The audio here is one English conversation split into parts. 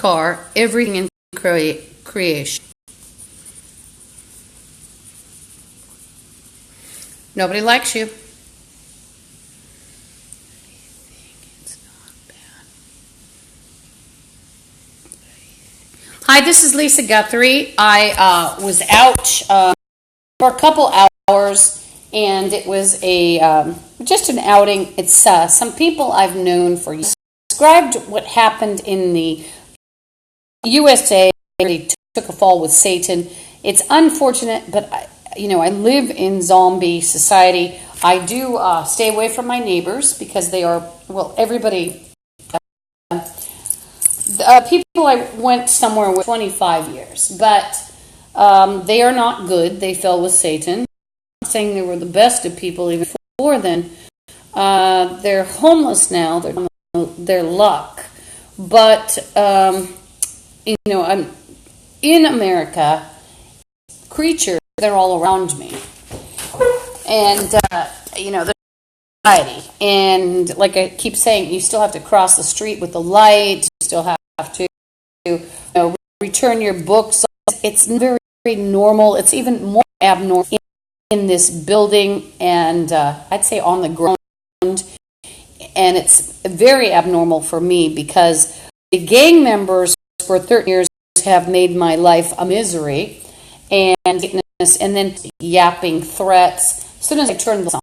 car, everything in creation. Nobody likes you. Hi, this is Lisa Guthrie. I was out for a couple hours, and it was just an outing. It's some people I've known for years. Described what happened in the USA. They took a fall with Satan. It's unfortunate, but I live in zombie society. I do stay away from my neighbors because they are, everybody. People I went somewhere with 25 years, but they are not good. They fell with Satan. I'm not saying they were the best of people even before then. They're homeless now. They're their luck. But, I'm in America, creatures, they're all around me. And, there's society. And like I keep saying, you still have to cross the street with the light. You still have to return your books. It's very, very normal. It's even more abnormal in this building and I'd say on the ground. And it's very abnormal for me because the gang members for 13 years have made my life a misery. And then yapping threats. As soon as I turn this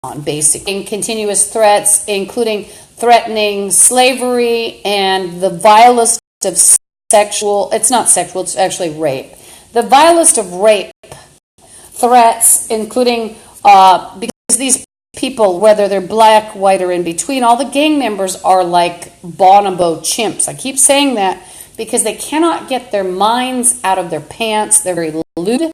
on, basically, continuous threats, including threatening slavery and the vilest of sexual, it's not sexual, it's actually rape. The vilest of rape threats, including, because these people, whether they're black, white, or in between, all the gang members are like bonobo chimps. I keep saying that because they cannot get their minds out of their pants. They're very lewd,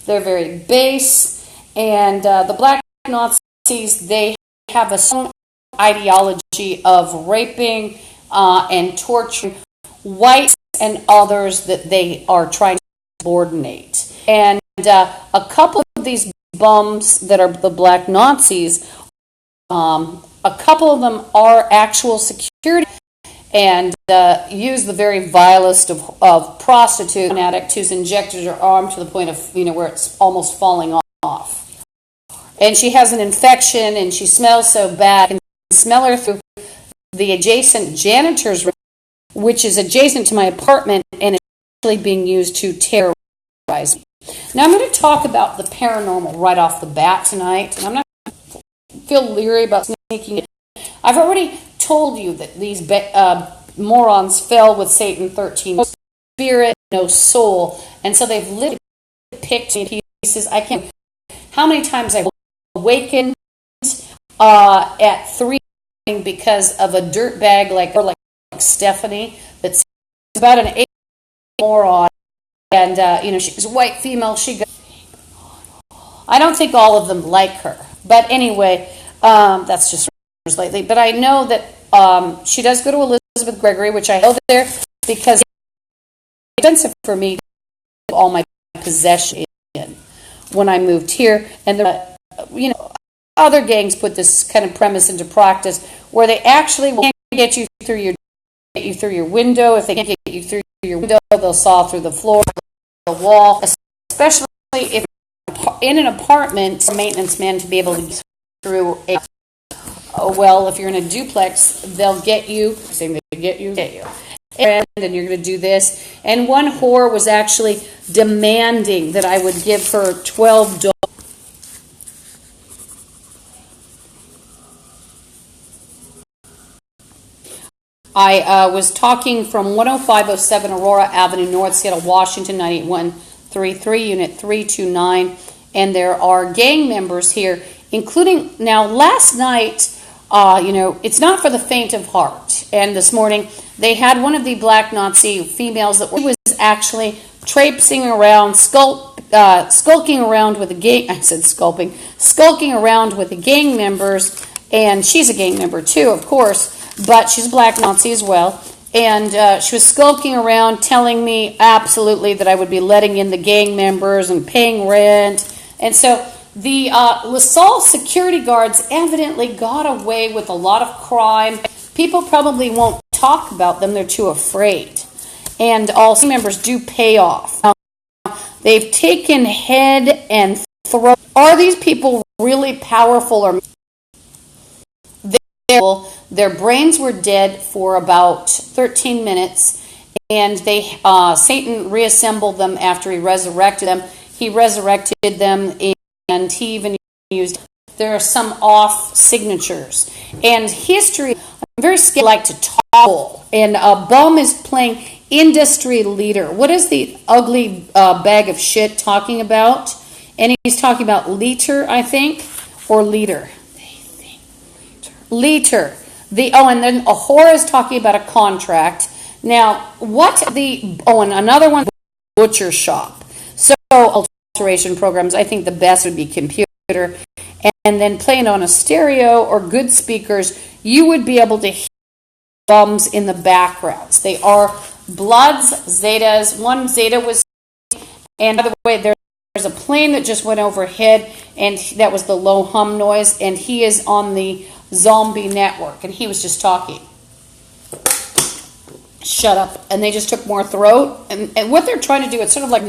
they're very base, and the black Nazis, they have a strong ideology of raping and torturing whites and others that they are trying to subordinate. And a couple of these bums that are the black Nazis, a couple of them are actual security and use the very vilest of prostitute, an addict who's injected her arm to the point of, where it's almost falling off. And she has an infection and she smells so bad. I can smell her through the adjacent janitor's room, which is adjacent to my apartment, and it's actually being used to terrorize me. Now I'm going to talk about the paranormal right off the bat tonight, and I'm not going to feel leery about sneaking it. I've already told you that these morons fell with Satan 13. No spirit, no soul, and so they've literally picked me to pieces. I can't. How many times I've awakened at 3 because of a dirtbag like Stephanie that's about an 8 moron. And, she's a white female. I don't think all of them like her. But anyway, that's just lately. But I know that she does go to Elizabeth Gregory, which I know there because it's expensive for me to have all my possessions in when I moved here. And, other gangs put this kind of premise into practice where they actually will get you through your window. If they can't get you through your window, they'll saw through the floor, the wall, especially if in an apartment, a maintenance man to be able to get through if you're in a duplex, they'll get you, saying they get you. And then you're going to do this. And one whore was actually demanding that I would give her $12. I was talking from 10507 Aurora Avenue, North Seattle, Washington, 98133, Unit 329, and there are gang members here, including, now last night, it's not for the faint of heart, and this morning they had one of the black Nazi females that was actually traipsing around, skulking around with the gang, skulking around with the gang members, and she's a gang member too, of course, but she's a black Nazi as well. And she was skulking around telling me absolutely that I would be letting in the gang members and paying rent. And so the LaSalle security guards evidently got away with a lot of crime. People probably won't talk about them. They're too afraid. and all members do pay off. Now, they've taken head and throat. Are these people really powerful, or their brains were dead for about 13 minutes, and Satan reassembled them after he resurrected them. He resurrected them, and he even used. There are some off signatures, and history. I'm very scared. Like to talk, and Bum is playing industry leader. What is the ugly bag of shit talking about? And he's talking about liter, I think, or leader. Liter. And then Aurora is talking about a contract. Now, and another one, butcher shop. So, alteration programs, I think the best would be computer. And then playing on a stereo or good speakers, you would be able to hear bums in the backgrounds. They are Bloods, Zetas. One Zeta was, and by the way, there's a plane that just went overhead, and that was the low hum noise, and he is on the zombie network, and he was just talking. Shut up. And they just took more throat, and what they're trying to do, it's sort of like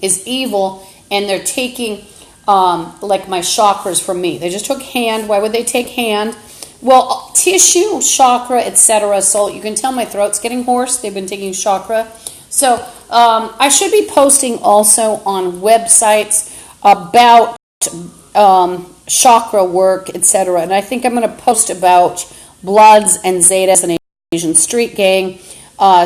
is evil, and they're taking like my chakras from me. They just took hand. Why would they take hand? Well, tissue, chakra, etc. So you can tell my throat's getting hoarse. They've been taking chakra. So I should be posting also on websites about chakra work, etc. And I think I'm going to post about Bloods and Zetas and Asian street gang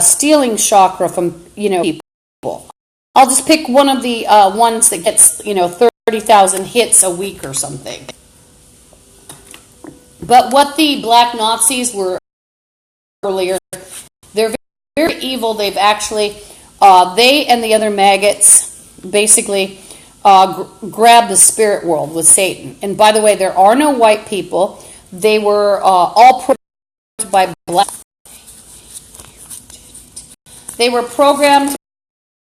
stealing chakra from people. I'll just pick one of the ones that gets 30,000 hits a week or something. But what the black Nazis were earlier, they're very evil. They've actually, they and the other maggots basically grabbed the spirit world with Satan. And by the way, there are no white people. They were all programmed by black. They were programmed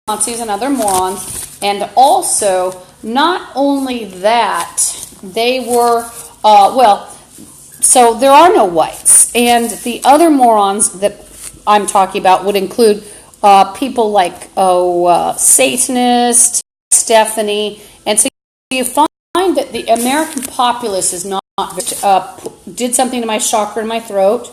by Nazis and other morons. And also, not only that, they were, so there are no whites. And the other morons that I'm talking about would include people like, Satanist, Stephanie. And so you find that the American populace is not, did something to my chakra in my throat.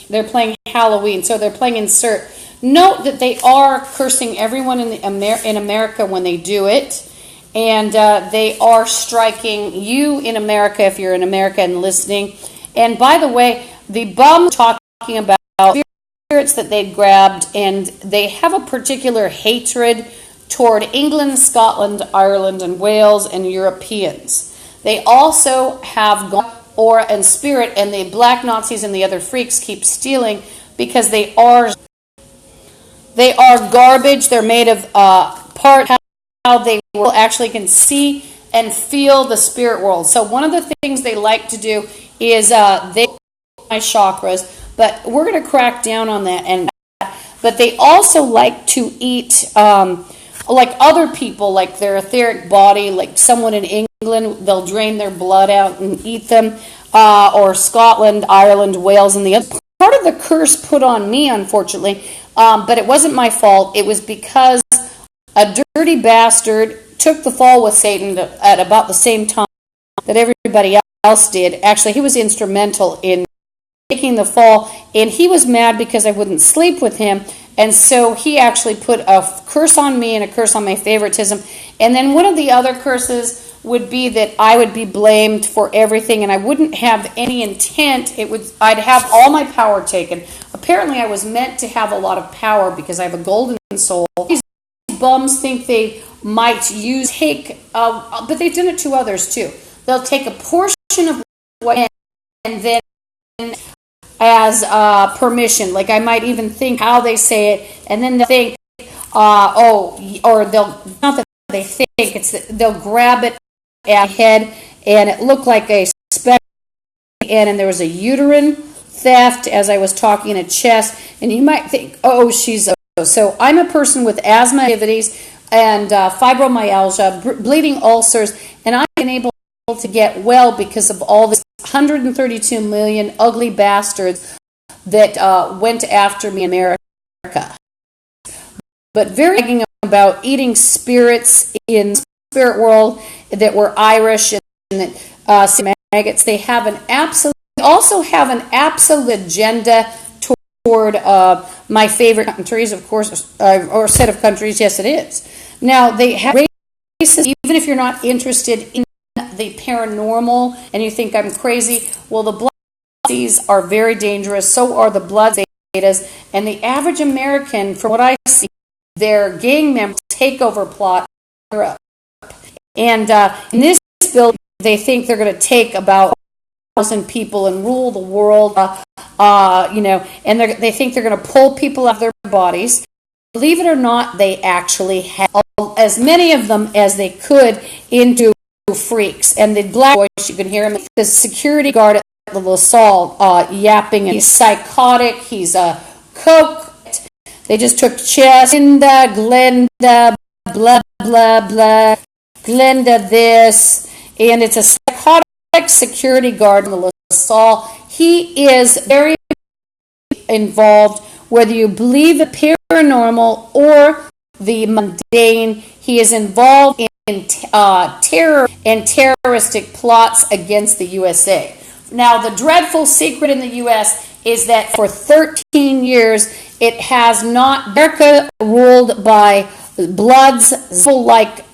They're playing Halloween, so they're playing insert. Note that they are cursing everyone in America when they do it. And they are striking you in America if you're in America and listening. And by the way, the bum talking about spirits that they grabbed, and they have a particular hatred toward England, Scotland, Ireland, and Wales, and Europeans. They also have aura and spirit, and the black Nazis and the other freaks keep stealing because they are garbage. They're made of part how they actually can see and feel the spirit world. So one of the things they like to do is they my chakras, but we're going to crack down on that. But they also like to eat like other people, like their etheric body, like someone in England, they'll drain their blood out and eat them, or Scotland, Ireland, Wales, and the other. Part of the curse put on me, unfortunately, but it wasn't my fault. It was because a dirty bastard took the fall with Satan at about the same time that everybody else did. Actually, he was instrumental in taking the fall, and he was mad because I wouldn't sleep with him, and so he actually put a curse on me and a curse on my favoritism. And then one of the other curses would be that I would be blamed for everything, and I wouldn't have any intent. I'd have all my power taken. Apparently, I was meant to have a lot of power because I have a golden soul. These bums think they might but they've done it to others too. They'll take a portion of what, and then as permission. Like I might even think how they say it, and then they'll think, or they'll not that they think it's that they'll grab it at head, and it looked like a speck, and there was a uterine theft as I was talking, a chest, and you might think, she's so I'm a person with asthma activities and fibromyalgia, bleeding ulcers, and I've been able to get well because of all this 132 million ugly bastards that went after me in America. but very bragging about eating spirits in the spirit world that were Irish and that maggots. They have an absolute, also have an absolute agenda toward my favorite countries, of course, or set of countries. Yes, it is. Now, they have races, even if you're not interested in the paranormal and you think I'm crazy, well, the Bloods and Zetas are very dangerous. So are the Bloods and Zetas. And the average American, from what I see, their gang members takeover plot in Europe. And in this building, they think they're going to take about 1,000 people and rule the world, and they think they're going to pull people out of their bodies. Believe it or not, they actually have as many of them as they could into freaks. And the black voice, you can hear him, the security guard at the LaSalle yapping, and he's psychotic, he's a coke. They just took Glenda, blah, blah, blah, Glenda this, and it's a psychotic security guard in the LaSalle. He is very involved, whether you believe the paranormal or the mundane. He is involved in terror and terroristic plots against the USA. Now, the dreadful secret in the U.S. is that for 13 years, it has not, America ruled by Bloods like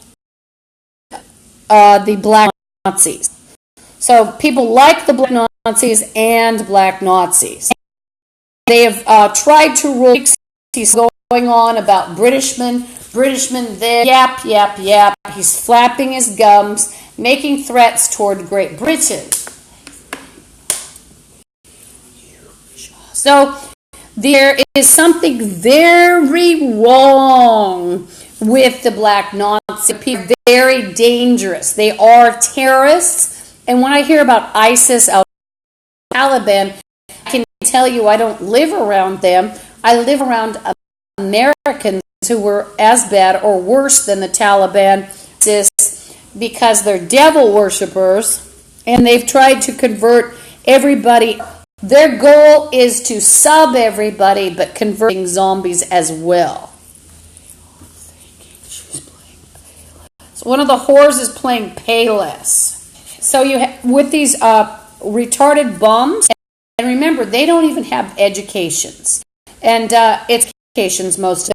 the black Nazis. So people like the black Nazis and black Nazis. They have tried to rule. He's going on about Britishmen there, yap, yap, yap. He's flapping his gums, making threats toward Great Britain. So there is something very wrong with the black Nazis. People are very dangerous. They are terrorists. And when I hear about ISIS, Taliban, I can tell you I don't live around them. I live around Americans who were as bad or worse than the Taliban, because they're devil worshippers and they've tried to convert everybody. Their goal is to sub everybody, but converting zombies as well. So one of the whores is playing Payless. So you with these retarded bums, and remember, they don't even have educations, and it's educations most of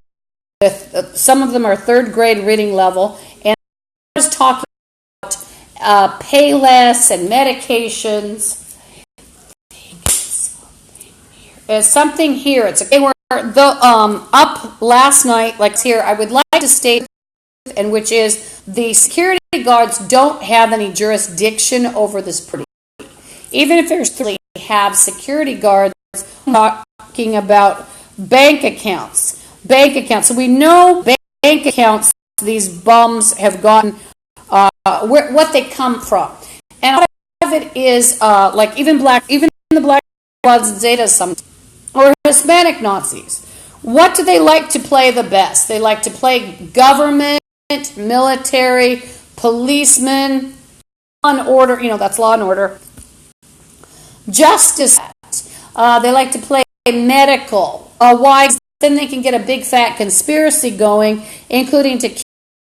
them. Some of them are third grade reading level, and is talking about Payless and medications. There's something here. It's okay. We're up last night, like here. I would like to state, and which is the security guards don't have any jurisdiction over this property. Even if there's three, have security guards talking about bank accounts. So we know bank accounts these bums have gotten, what they come from. And a lot of it is like even the black Bloods and Zetas, or Hispanic Nazis. What do they like to play the best? They like to play government, military, policemen, law and order, that's law and order. Justice. They like to play medical. Why? Then they can get a big fat conspiracy going, including to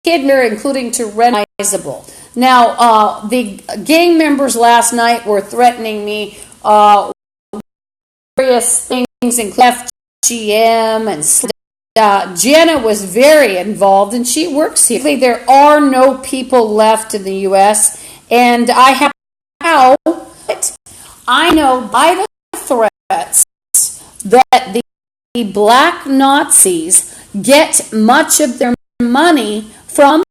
kidnap, including to recognizable. Now, the gang members last night were threatening me various things, including FGM, and Jenna was very involved, and she works here. There are no people left in the U.S., and I know by the threats that the black Nazis get much of their money from,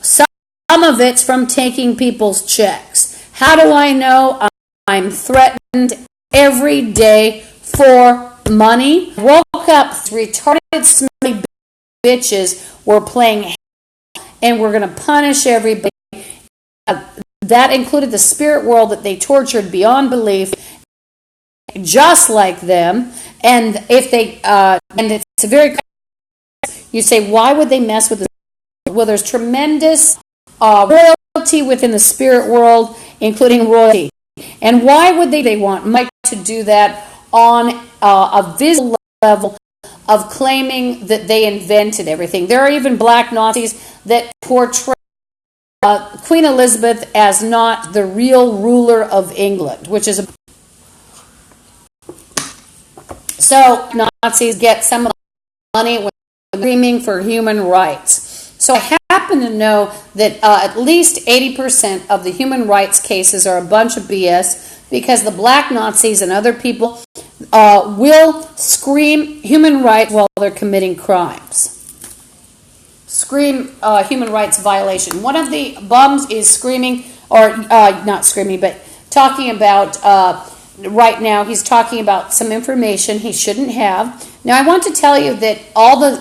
some of it's from taking people's checks. How do I know? I'm threatened every day for money. Woke up, retarded, smelly bitches were playing, and we're going to punish everybody. That included the spirit world that they tortured beyond belief, just like them. And if they, and it's a very, you say, why would they mess with this? Well, there's tremendous royalty within the spirit world, including royalty. And why would they want Mike to do that on a visible level of claiming that they invented everything. There are even black Nazis that portray Queen Elizabeth as not the real ruler of England, which is so Nazis get some of the money when screaming for human rights. So I happen to know that at least 80% of the human rights cases are a bunch of BS because the black Nazis and other people will scream human rights while they're committing crimes. Scream human rights violation. One of the bums is screaming, or not screaming, but talking about, right now, he's talking about some information he shouldn't have. Now, I want to tell you that all the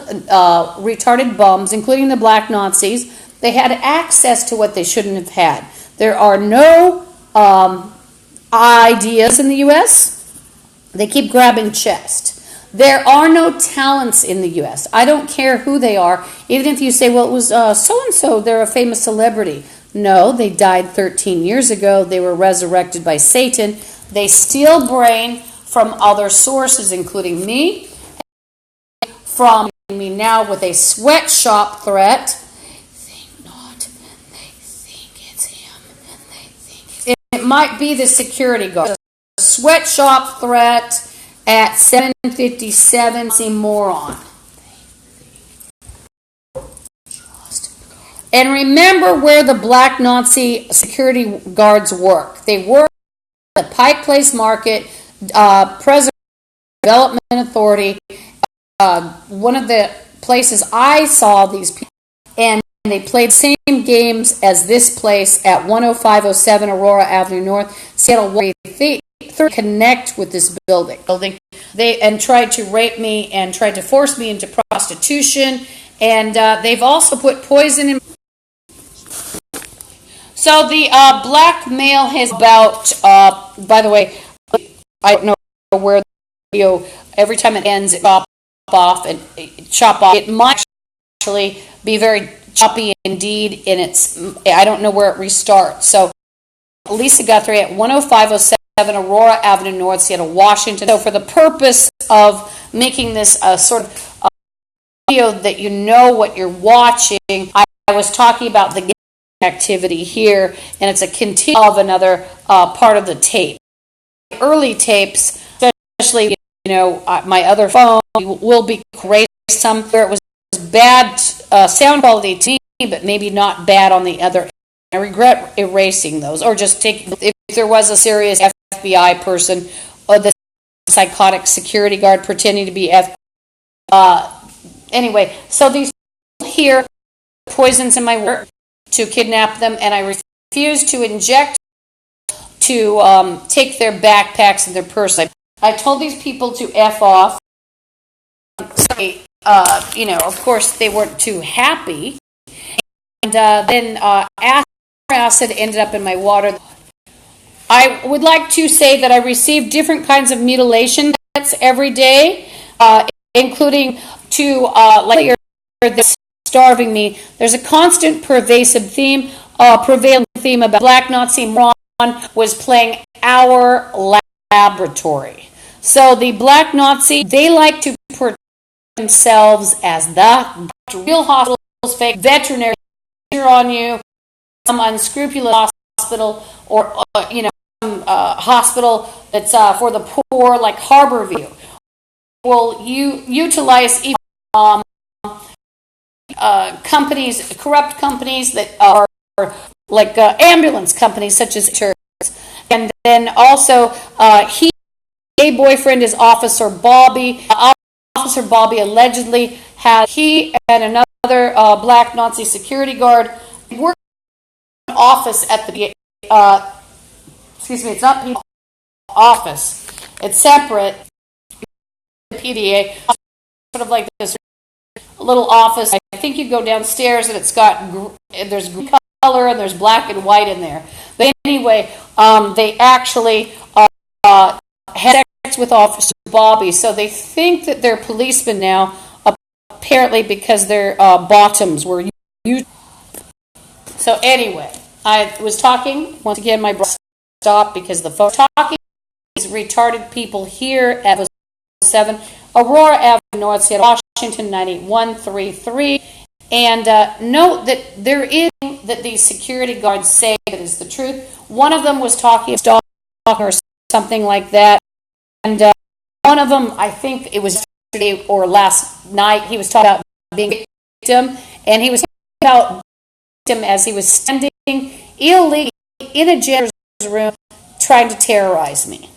retarded bums, including the black Nazis, they had access to what they shouldn't have had. There are no ideas in the U.S. They keep grabbing chest. There are no talents in the U.S. I don't care who they are. Even if you say, well, it was so-and-so, they're a famous celebrity. No, they died 13 years ago. They were resurrected by Satan. They steal brain from other sources, including me, from me now with a sweatshop threat. They think not, and they think it's him, and they think it might be the security guard. A sweatshop threat at 7:57. See moron. And remember where the black Nazi security guards work. They work at the Pike Place Market, President Development Authority. One of the places I saw these people, and they played the same games as this place at 10507 Aurora Avenue North, Seattle. They connect with this building. They tried to rape me and tried to force me into prostitution, and they've also put poison in. So the black male has about, by the way, I don't know where the video, every time it ends, it chop off. It might actually be very choppy indeed, and I don't know where it restarts. So Lisa Guthrie at 10507 Aurora Avenue North, Seattle, Washington. So for the purpose of making this a sort of video that you know what you're watching, I was talking about the activity here, and it's a continue of another part of the tape. Early tapes, especially, my other phone will be great. Some where it was bad sound quality to me, but maybe not bad on the other. I regret erasing those, or just if there was a serious FBI person or the psychotic security guard pretending to be anyway, so these here poisons in my work to kidnap them, and I refuse to inject, to take their backpacks and their purse. I told these people to F off. Of course, they weren't too happy. And then acid ended up in my water. I would like to say that I receive different kinds of mutilation every day, including like this starving me. There's a constant pervasive theme, prevailing theme about black Nazi moron was playing our laboratory. So the black Nazi, they like to portray themselves as the real hospitals, fake veterinary on you, some unscrupulous hospital, or some hospital that's for the poor, like Harborview. Will you utilize even companies, corrupt companies that are like ambulance companies such as churches. And then also gay boyfriend is Officer Bobby. Officer Bobby allegedly he and another black Nazi security guard work in an office at the it's not PDA office. It's separate. PDA, sort of like this little office. I think you go downstairs and it's got there's green color and there's black and white in there. But anyway, they actually had sex with Officer Bobby, so they think that they're policemen now. Apparently, because their bottoms were used. So anyway, I was talking once again. My brother stopped because the phone talking is retarded people here at 7 Aurora Avenue. North Seattle, Washington 98133. And note that there is that these security guards say that is the truth. One of them was talking about stalking or something like that. And one of them, I think it was yesterday or last night, he was talking about being a victim. And he was talking about victim as he was standing illegally in a janitor's room trying to terrorize me.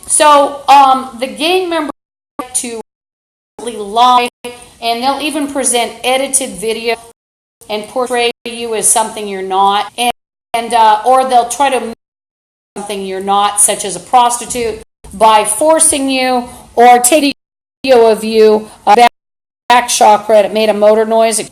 So the gang members like to lie, and they'll even present edited video and portray you as something you're not, and or they'll try to make something you're not, such as a prostitute, by forcing you or taking a video of you back chakra. It made a motor noise.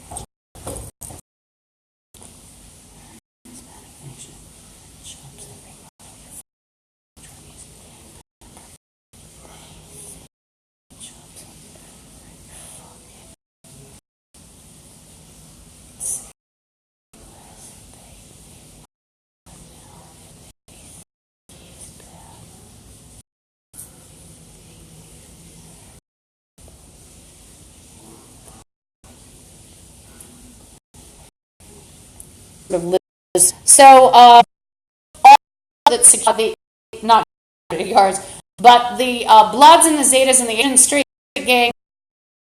So all that not guards, but the Bloods and the Zetas and the Asian Street Gang,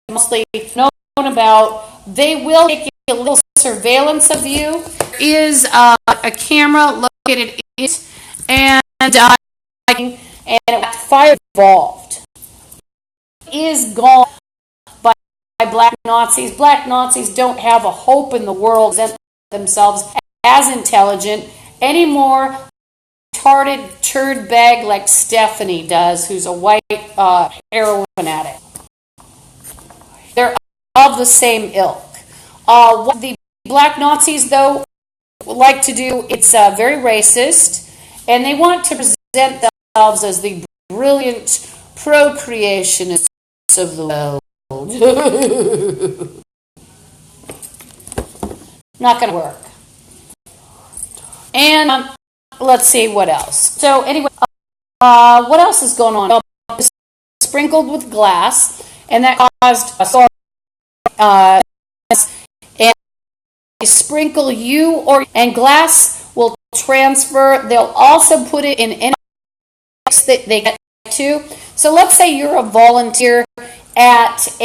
mostly known about, they will take a little surveillance of you. There is a camera located in it, and fire involved. It is gone by black Nazis. Black Nazis don't have a hope in the world to present themselves as intelligent anymore. Retarded turd bag like Stephanie does, who's a white heroin addict. They're of the same ilk. What the black Nazis, though, like to do, it's very racist, and they want to present themselves as the brilliant procreationists of the world. Not going to work. And let's see what else. So anyway, what else is going on? Sprinkled with glass, and that caused a storm. And they sprinkle you, and glass will transfer. They'll also put it in any place that they get to. So let's say you're a volunteer at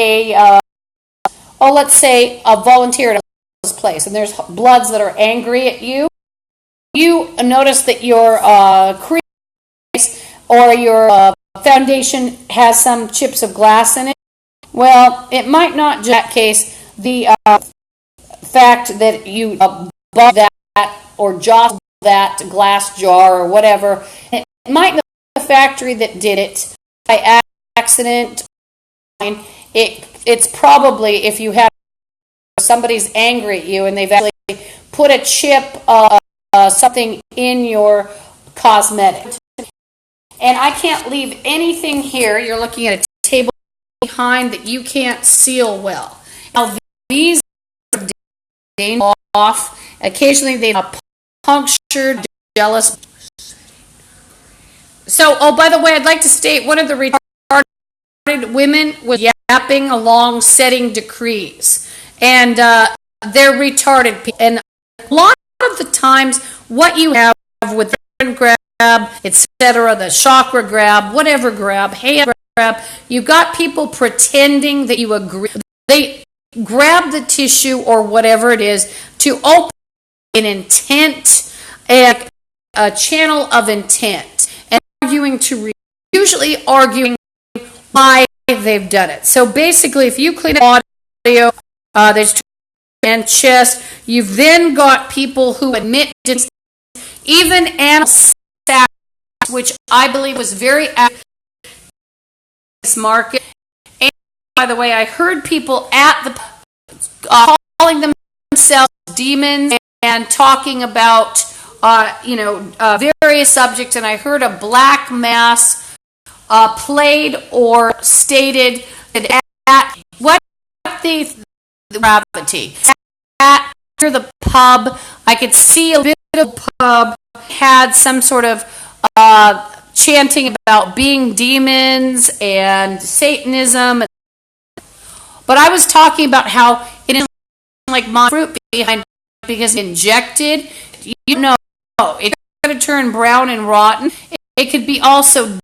let's say a volunteer at a place, and there's Bloods that are angry at you. You notice that your crease or your foundation has some chips of glass in it. Well, it might not just that case the fact that you bought that or jostled that glass jar or whatever. It might be the factory that did it by accident. It's probably, if you have somebody's angry at you and they've actually put a chip something in your cosmetic. And I can't leave anything here. You're looking at a table behind that you can't seal well. Now these are off. Occasionally they are punctured, jealous. So, by the way, I'd like to state one of the retarded women was yapping along setting decrees. And they're retarded people. And a lot of the times, what you have with the grab, etc., the chakra grab, whatever grab, hand grab, you've got people pretending that you agree. They grab the tissue or whatever it is to open an intent, and a channel of intent, and usually arguing why they've done it. So basically, if you clean up audio, there's and chest, you've then got people who admit even animal sex, which I believe was very active in this market. And by the way, I heard people at the calling themselves demons and talking about various subjects, and I heard a black mass played or stated that at what the gravity at the pub, I could see a bit of pub had some sort of chanting about being demons and Satanism. But I was talking about how it is like fruit behind, because injected, you know, it's going to turn brown and rotten. It could be also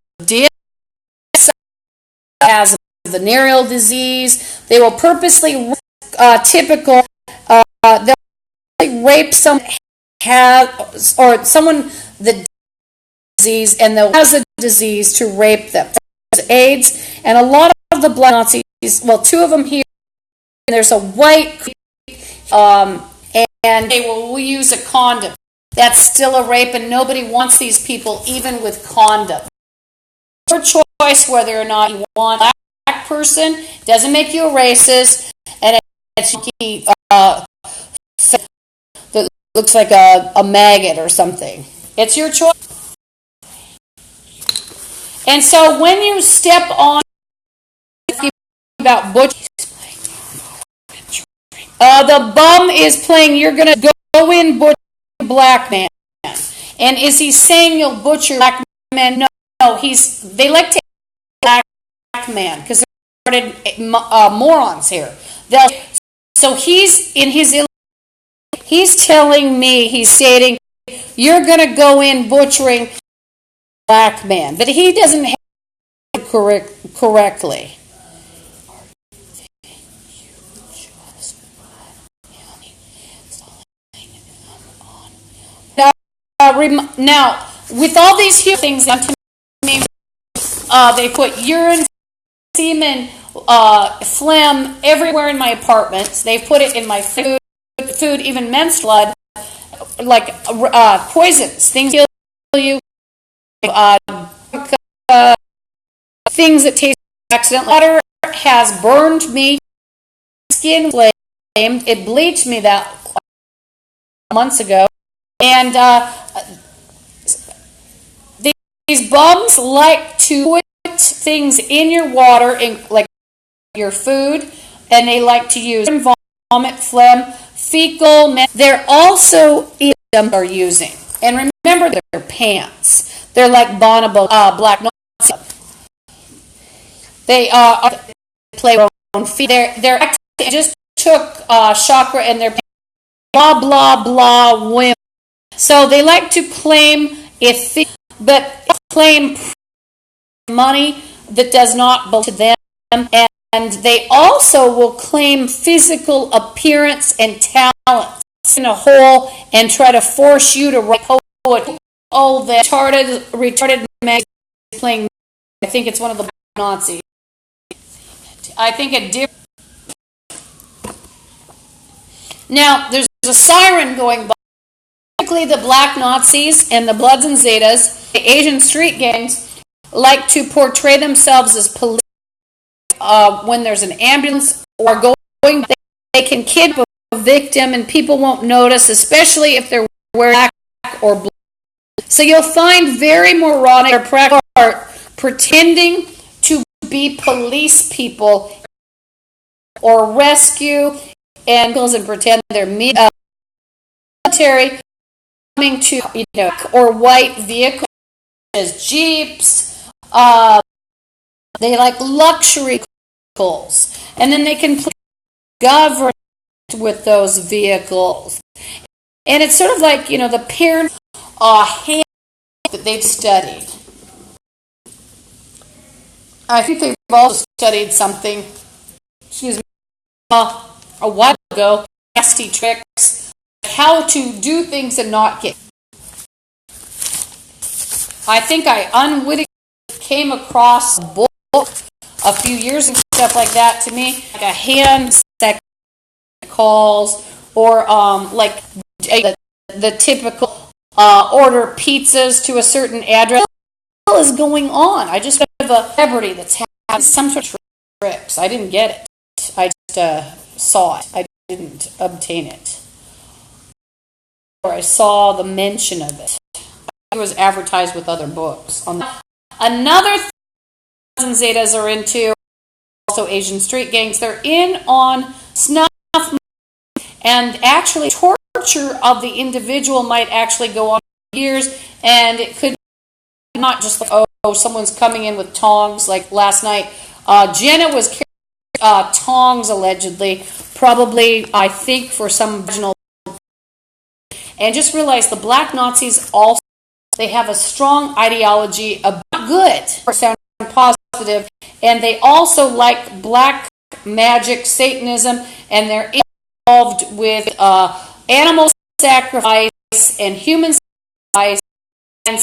as a venereal disease. They will purposely typical. They'll rape someone or someone the disease, and they'll has a disease to rape them. There's AIDS, and a lot of the black Nazis. Well, two of them here. And there's a white, and they will use a condom. That's still a rape, and nobody wants these people, even with condom. Your choice whether or not you want a black person. Doesn't make you a racist, and it's that looks like a maggot or something. It's your choice. And so when you step on about butch, the bum is playing. You're gonna go in butcher black man, and is he saying you'll butcher black man? No, they like to black man because they're morons here. So he's in his. He's telling me, he's stating, you're going to go in butchering black man. But he doesn't have it correctly. Now, with all these things, they put urine, semen, phlegm everywhere in my apartments. They put it in my food, even men's blood, like poisons, things kill you, things that taste accidentally. Water has burned me, skin flamed, it bleached me that months ago, and these bums like to put things in your water, like your food, and they like to use vomit, phlegm, fecal. They're also are using, and remember their pants. They're like bonobo, black Nazis. They play their own feet. They're just took chakra and their blah blah blah women. So they like to claim but claim money that does not belong to them, and they also will claim physical appearance and talent in a hole and try to force you to write poetry. Oh, the retarded man playing. I think it's one of the Nazis. I think it different. Now there's a siren going by. Typically, the black Nazis and the Bloods and Zetas, the Asian street gangs, like to portray themselves as police. When there's an ambulance or going, they can kidnap a victim and people won't notice, especially if they're wearing black or blue. So you'll find very moronic or pretending to be police people or rescue and pretend they're military coming to or white vehicles as jeeps. They like luxury vehicles, and then they can govern with those vehicles. And it's sort of like the parent hand that they've studied. I think they've also studied something. Excuse me. A while ago, nasty tricks, how to do things and not get. I think I unwittingly came across a book a few years ago, stuff like that to me, like a hand that calls, or like the typical order pizzas to a certain address. What the hell is going on? I just have a celebrity that's having some sort of tricks. I didn't get it. I just saw it. I didn't obtain it. Or I saw the mention of it. It was advertised with other books. Another thing and Zetas are into, also Asian street gangs, they're in on snuff, and actually torture of the individual might actually go on for years, and it could not just like, oh, someone's coming in with tongs like last night. Jenna was carrying tongs allegedly, probably, I think, for some vaginal. And just realize the black Nazis also, they have a strong ideology about good, or sound positive, and they also like black magic, Satanism, and they're involved with animal sacrifice and human sacrifice, and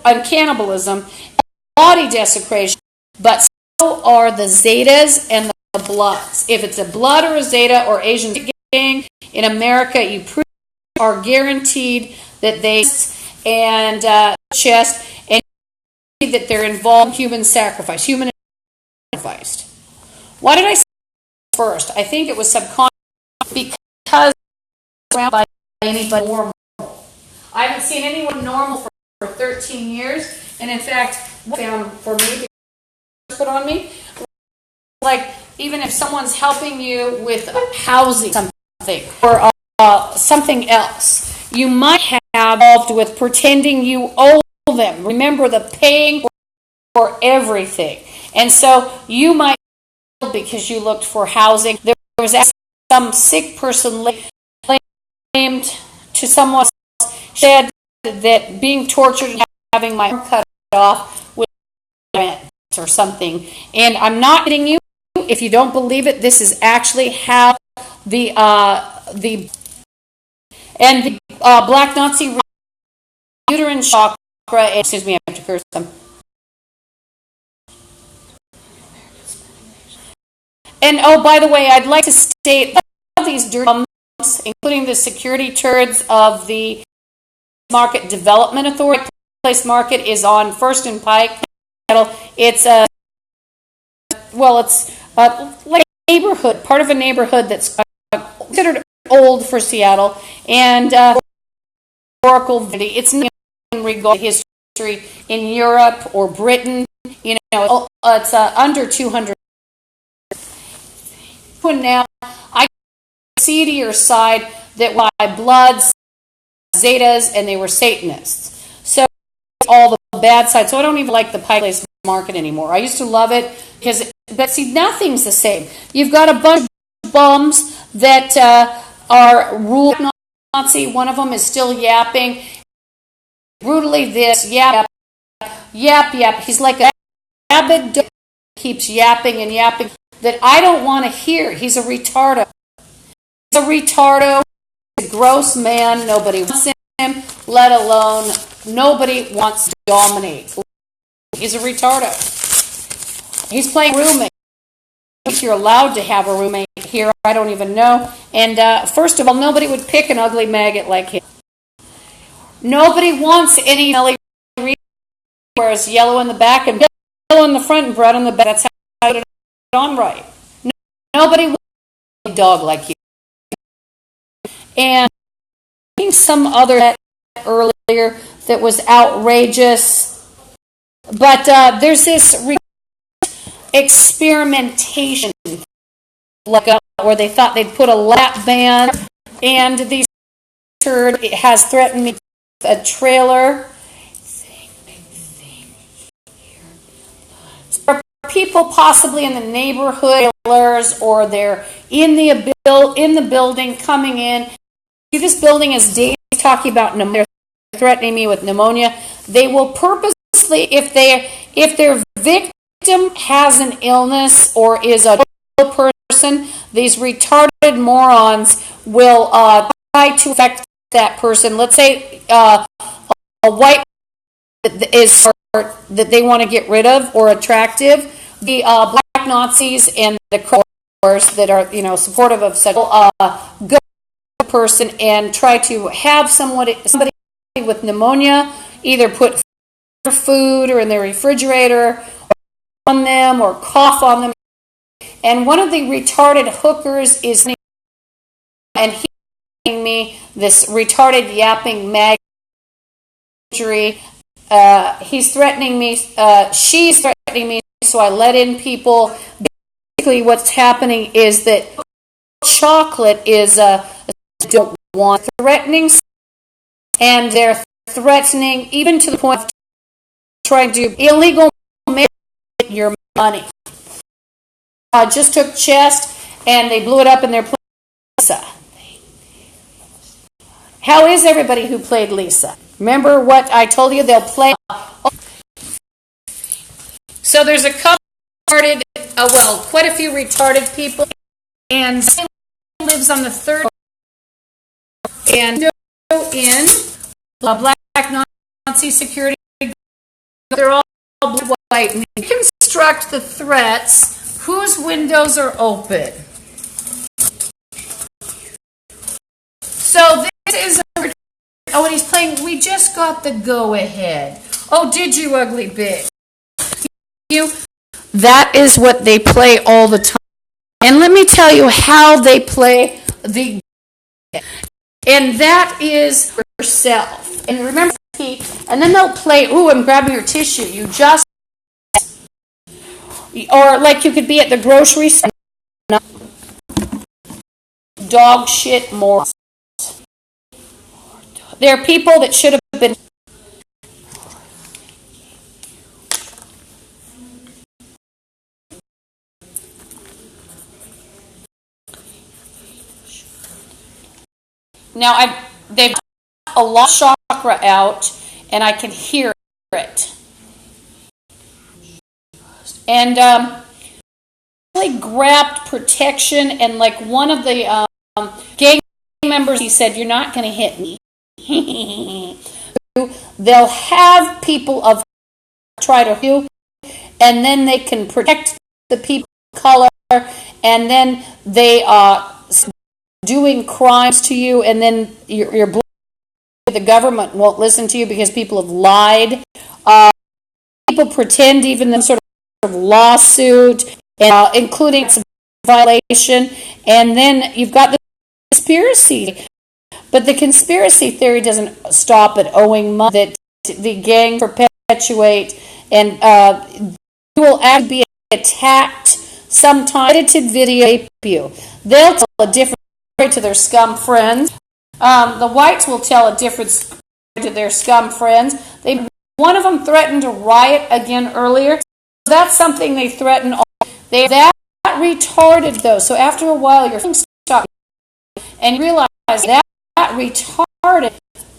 and cannibalism, and body desecration, but so are the Zetas and the Bloods. If it's a Blood or a Zeta or Asian gang in America, you pretty are guaranteed that they and chest and that they're involved in human sacrifice, human sacrificed. Why did I say first? I think it was subconscious because around by anybody normal. I haven't seen anyone normal for 13 years, and in fact, what I found for me put on me, like even if someone's helping you with housing something or something else, you might have involved with pretending you owe them. Remember the paying for everything, and so you might because you looked for housing. There was some sick person claimed to someone else said that being tortured and having my arm cut off was rent or something. And I'm not kidding you. If you don't believe it, this is actually how the black Nazi uterine chakra. Excuse me, I have to curse them. And oh, by the way, I'd like to state all these dirty bums, including the security turds of the Market Development Authority. Place Market is on First and Pike. It's like a neighborhood, part of a neighborhood that's considered old for Seattle, and historical. It's not in regard to history in Europe or Britain. You know, it's under 200. Now, I see to your side that by Bloods, Zetas, and they were Satanists. So all the bad side. So I don't even like the Pike Place Market anymore. I used to love it because, but see, nothing's the same. You've got a bunch of bums that are ruled Nazi. One of them is still yapping brutally. This yap. He's like a rabid dog, keeps yapping and yapping. That I don't want to hear. He's a retardo. He's a retardo. He's a gross man. Nobody wants him, let alone nobody wants to dominate. He's a retardo. He's playing roommate. If you're allowed to have a roommate here, I don't even know. And first of all, nobody would pick an ugly maggot like him. Nobody wants any smelly wears yellow in the back and yellow in the front and red on the back. That's how it on right. Nobody wants a dog like you. And some other earlier that was outrageous, but there's this experimentation, like where they thought they'd put a lap band, and these turd has threatened me with a trailer. People possibly in the neighborhood or they're in the building coming in. See, this building is talking about pneumonia. They're threatening me with pneumonia. They will purposely, if their victim has an illness or is a person, these retarded morons will try to affect that person. Let's say a white is that they want to get rid of or attractive. The black Nazis and the Crows that are, supportive of sexual go to the person and try to have somebody with pneumonia either put food or in their refrigerator on them or cough on them. And one of the retarded hookers is, and he's giving me this retarded yapping mag injury. He's threatening me. She's threatening me. So I let in people. Basically, what's happening is that chocolate is don't want threatening, and they're threatening even to the point of trying to illegal make your money. Just took chest and they blew it up in their place. Lisa. How is everybody who played Lisa? Remember what I told you? They'll play. So there's a couple retarded, quite a few retarded people, and lives on the third and in black Nazi security. They're all blue, white, and you construct the threats whose windows are open. So this is and he's playing. We just got the go ahead. Oh, did you, ugly bitch? That is what they play all the time. And let me tell you how they play the and that is for yourself. And remember, and then they'll play, ooh, I'm grabbing your tissue. You just, or like you could be at the grocery store. Dog shit morons. There are people that should have been. Now they've got a lot of chakra out, and I can hear it. And really grabbed protection, and like one of the gang members, he said, "You're not going to hit me." They'll have people of try to do, and then they can protect the people of color, and then they doing crimes to you, and then you're the government won't listen to you because people have lied. People pretend even the sort of lawsuit, including violation, and then you've got the conspiracy. But the conspiracy theory doesn't stop at owing money that the gang perpetuate, and you will actually be attacked sometime. Edited video you. They'll tell a different story to their scum friends. The whites will tell a different story to their scum friends. One of them threatened to riot again earlier. That's something they threaten. They're that retarded though. So after a while, your feelings stop, and you realize that retarded.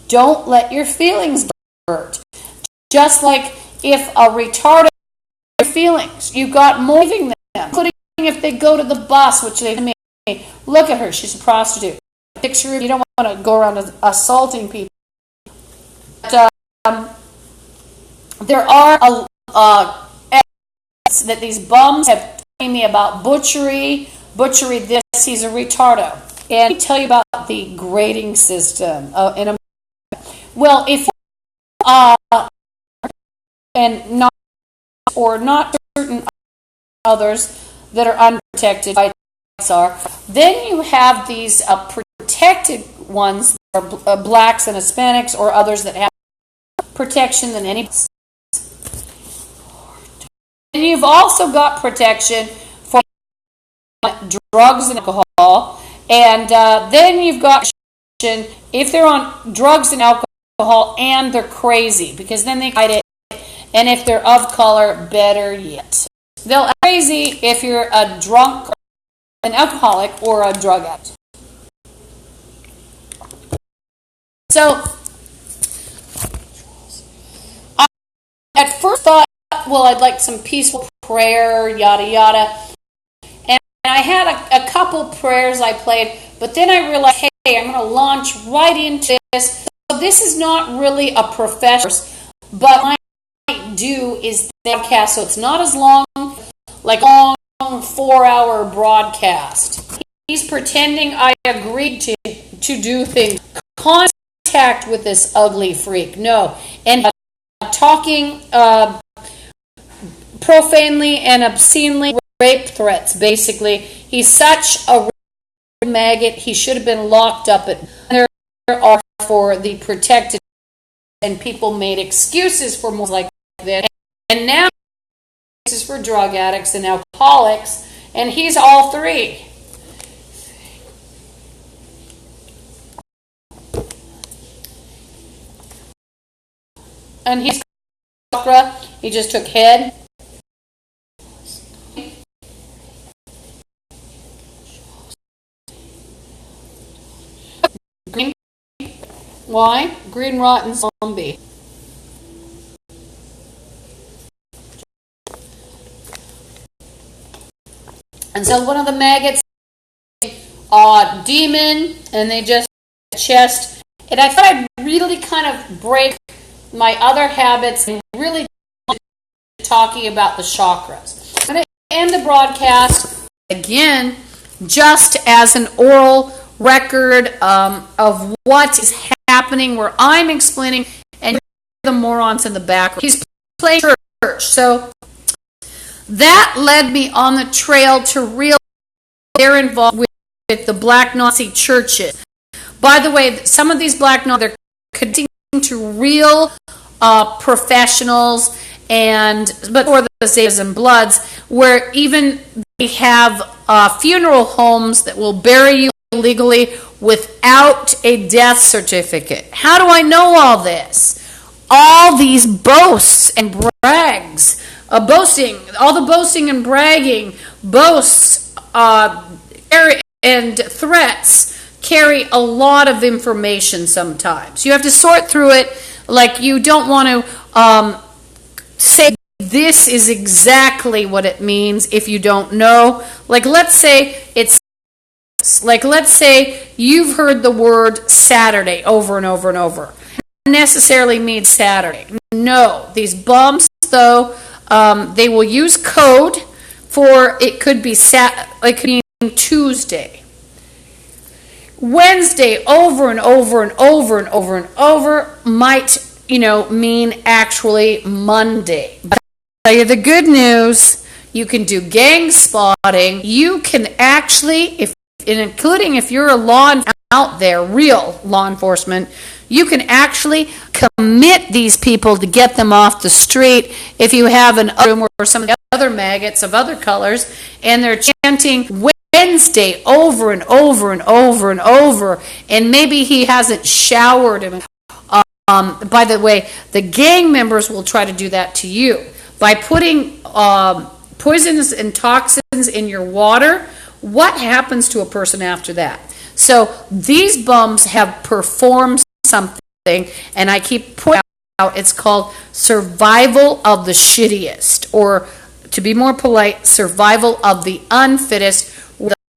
Don't let your feelings hurt. Just like if a retarded feelings, you got moving them, including if they go to the bus, which they may. Look at her, she's a prostitute. Picture, you don't want to go around assaulting people. But, there are that these bums have told me about butchery this, he's a retardo. And let me tell you about the grading system in America. Well, if and not or not certain others that are unprotected by are, then you have these protected ones that are blacks and Hispanics or others that have protection than any. And you've also got protection for drugs and alcohol, and then you've got protection if they're on drugs and alcohol and they're crazy, because then they hide it, and if they're of color, better yet. They'll act crazy if you're a drunk, an alcoholic, or a drug addict. So, I at first thought, well, I'd like some peaceful prayer, yada yada. And I had a couple prayers I played, but then I realized, hey, I'm going to launch right into this. So this is not really a professional, but what I might do is the broadcast, so it's not as long, like a long 4-hour broadcast. He's pretending I agreed to do things. Contact with this ugly freak. No. And talking profanely and obscenely, rape threats, basically. He's such a maggot, he should have been locked up. There are for the protected, and people made excuses for more like that. And now this is for drug addicts and alcoholics, and he's all three. And he's chakra. He just took head. Green. Why? Green rotten zombie. And so one of the maggots, demon, and they just chest. And I thought I'd really kind of break my other habits and really talking about the chakras. I'm going to end the broadcast again, just as an oral record of what is happening, where I'm explaining, and the morons in the back. He's playing church, so that led me on the trail to realize they're involved with the black Nazi churches. By the way, some of these black Nazis, they're connecting to real professionals, but for the Zetas and Bloods, where even they have funeral homes that will bury you legally without a death certificate. How do I know all this? All these boasts and brags, boasting, all the boasting and bragging, boasts and threats carry a lot of information sometimes. You have to sort through it. Like, you don't want to say this is exactly what it means if you don't know. Like, let's say you've heard the word Saturday over and over and over. It necessarily means Saturday. No, these bumps, though, they will use code for it could be it could mean Tuesday. Wednesday over and over and over and over and over might, mean actually Monday. But I'll tell you the good news, you can do gang spotting. You can actually, including if you're a law out there, real law enforcement, you can actually commit these people to get them off the street if you have an room or some of the other maggots of other colors, and they're chanting Wednesday over and over and over and over, and maybe he hasn't showered him. By the way, the gang members will try to do that to you by putting poisons and toxins in your water. What happens to a person after that? So these bums have performed something, and I keep pointing out, it's called survival of the shittiest, or to be more polite, survival of the unfittest.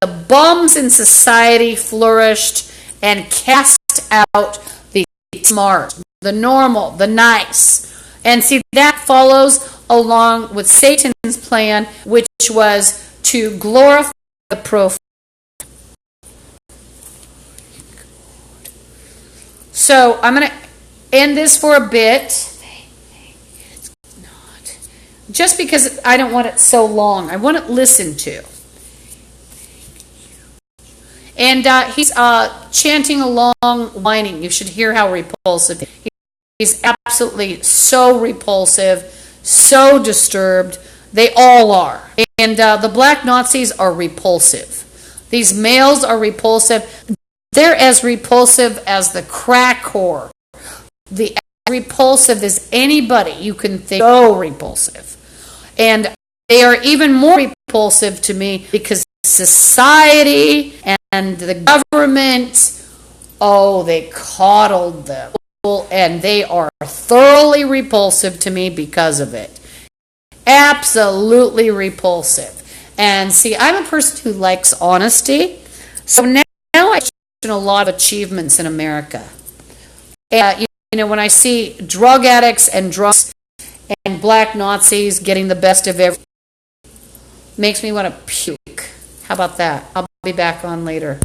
The bums in society flourished and cast out the smart, the normal, the nice. And see, that follows along with Satan's plan, which was to glorify the profane. So I'm going to end this for a bit. Just because I don't want it so long. I want it listened to. And he's chanting along, whining. You should hear how repulsive. He's absolutely so repulsive, so disturbed. They all are. And the black Nazis are repulsive. These males are repulsive. They're as repulsive as the crack whore. As repulsive as anybody you can think. So repulsive. And they are even more repulsive to me because society and the government, they coddled them. And they are thoroughly repulsive to me because of it. Absolutely repulsive. And see, I'm a person who likes honesty. So now I question a lot of achievements in America. And, when I see drug addicts and drugs and black Nazis getting the best of everything, makes me want to puke. How about that? I'll be back on later.